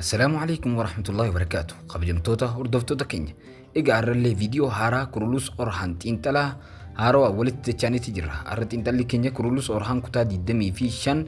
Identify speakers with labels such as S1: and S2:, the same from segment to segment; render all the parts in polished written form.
S1: السلام عليكم ورحمة الله وبركاته. قبجمتوتا وردفتوتا كينيا إيجا عرلي فيديو هارا كرولوس أورهان تينتلا هارو ولت تشاني تجرا عرت تينتالي كينيا كرولوس أورهان كتا دي دمي في شان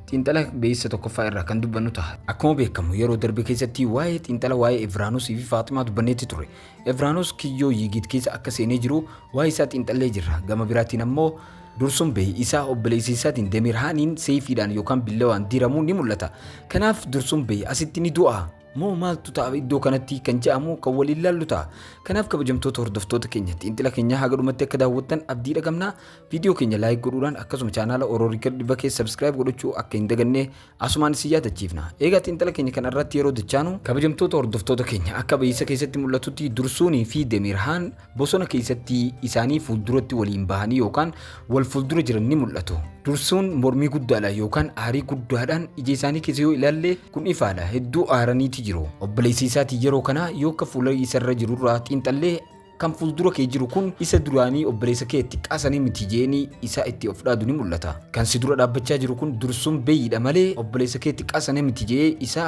S1: تينتلا بيسة توقفا إرا كان دبنو تها أكمو بيكمو يرو دربي كيسا تي واي تينتلا واي إفرانوس في فاطمة دبنيتي توري إفرانوس كيو يجيد كيسا أكا سينيجرو واي سا تينتالي جرا غاما براتي نمو dursun be isa obboleessiisaatiin demirhaaniin seefiidhaan yookaan billawaan diramuun ni mul'ata. Kanaaf dursun be asitti ni du'a. Moo maaltu ta'a iddoo kanatti kan jedhamu kan waliin laallu ta'a. Kanaaf kabajamtoota hordoftoota keenyatti intila keenya haga dhumatti akka daawwattan abdii dhagamna. Viidiyoo keenya laayik godhuudhaan akkasuma chaanaala Oromoo Riikard bakkee subscribe godhachuu akka hin daganne asumaan si yaadachiifna. Egaa intala keenya kana irratti yeroo dachaanu kabajamtoota hordoftoota keenya akka beeysa keessatti mul'atutti dursuunii fi demirhaan bosona keessatti isaanii fuulduratti waliin bahanii yookaan wal fuuldura jiran ni mul'atu. Dursuun mormii guddaadha yookaan aarii guddaadhaan ija isaanii keessa yoo ilaalle kun ifaadha hedduu aaraniiti jiru. Obboleessi isaatii yeroo kana yoo akka fuula isarra jirurraa xiinxallee kan fuuldura kee jiru kun isa duraanii obboleessa kee itti qaasanii miti jeeni isa itti of dhaadu ni mul'ata. Kan si dura dhaabbachaa jiru kun dursuun beeyidha malee obboleessa kee itti qaasanii miti jee isa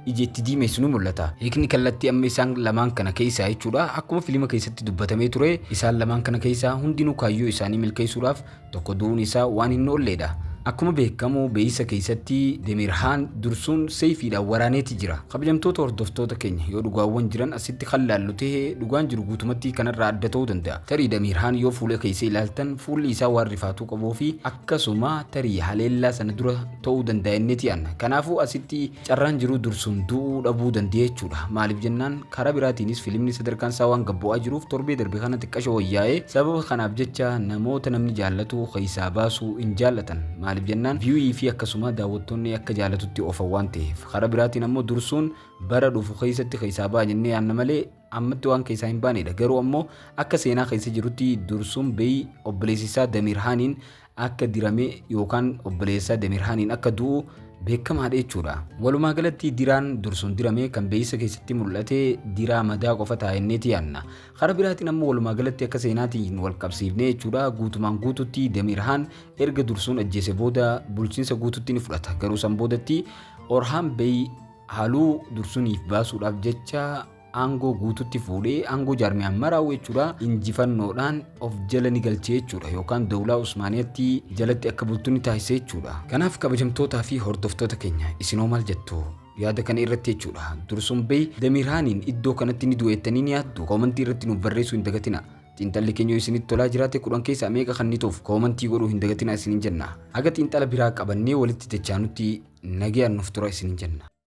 S1: ija itti diimeessu ni mul'ata. Hiikni kallattii amma isaan lamaan kana keessaa jechuudha. Akkuma fiilima keessatti dubbatamee ture isaan lamaan kana keessaa hundinuu kaayyoo isaanii milkeessuudhaaf tokko du'uun isaa waan hin oolledha. Akkuma beekamu beeysa keessatti demirhaan dursuun seefiidhaan waraaneeti jira. Kabajamtoota hordoftoota keenya yoo dhugaawwan jiran asitti kan laallu ta'e dhugaan jiru guutumatti kanarraa adda ta'uu danda'a. Tarii demirhaan yoo fuula keessa ilaaltan fuulli isaa waan rifaatuu qabuu fi akkasuma tarii haleellaa sana dura ta'uu danda'a innitti aanna. Kanaafuu asitti carraan jiru dursuun du'uu dhabuu danda'a jechuudha. Maaliif jennaan karaa biraatiinis fiilmni sadarkaan isaa waan gabbu'aa jiruuf torbee darbe kana xiqqasho wayyaa'ee sababa kanaaf jecha namoota namni jaallatu keessaa baasuu hin jaallatan. Maaliif jennaan viiyuu fi akkasuma daawwattoonni akka jaallatutti oofan waan ta'eef karaa biraatiin ammoo dursuun bara dhufu keessatti keessaa ba'a jennee yaanna malee ammatti waan keessaa hin baanedha. Garuu ammoo akka seenaa keessa jirutti dursuun beey obboleessisaa demirhaaniin akka dirame yookaan obboleessaa demirhaaniin akka du'u beekamaadha jechuudha. Walumaa galatti diraan dursuun dirame kan beeysa keessatti mul'ate diraa madaa qofa taa'enneeti yaanna. Karaa biraatiin ammoo walumaa galatti akka seenaatiin wal qabsiifnee jechuudha. Guutumaan guututti demirhaan erga dursuun ajjeese booda bulchiinsa guututti ni fudhata. Garuu san boodatti Orhaan beey haaluu dursuuniif baasuudhaaf jecha aangoo guututti fuudhee aangoo jaarmiyaan maraa'u jechuudha injifannoodhaan of jala ni galchee jechuudha yookaan dawlaa Usmaaniyaatti jalatti akka bultuun taasisee jechuudha. Kanaaf kabajamtootaa fi hordoftoota keenya isinoo maal jettu yaada kana irratti jechuudha. Dursuun beey demirhaaniin iddoo kanatti ni du'eettanii ni yaaddu. Koomentii irratti nuuf barreessuu hin dagatina. Xiinxalli keenya isinitti tolaa jiraate 10 keessaa meeqa kan ni tuuf koomentii godhuu hin dagatina isiniin jenna. Haga xiinxala biraa qabannee walitti dachaanutti nagayaan nuuf tura isiniin jenna.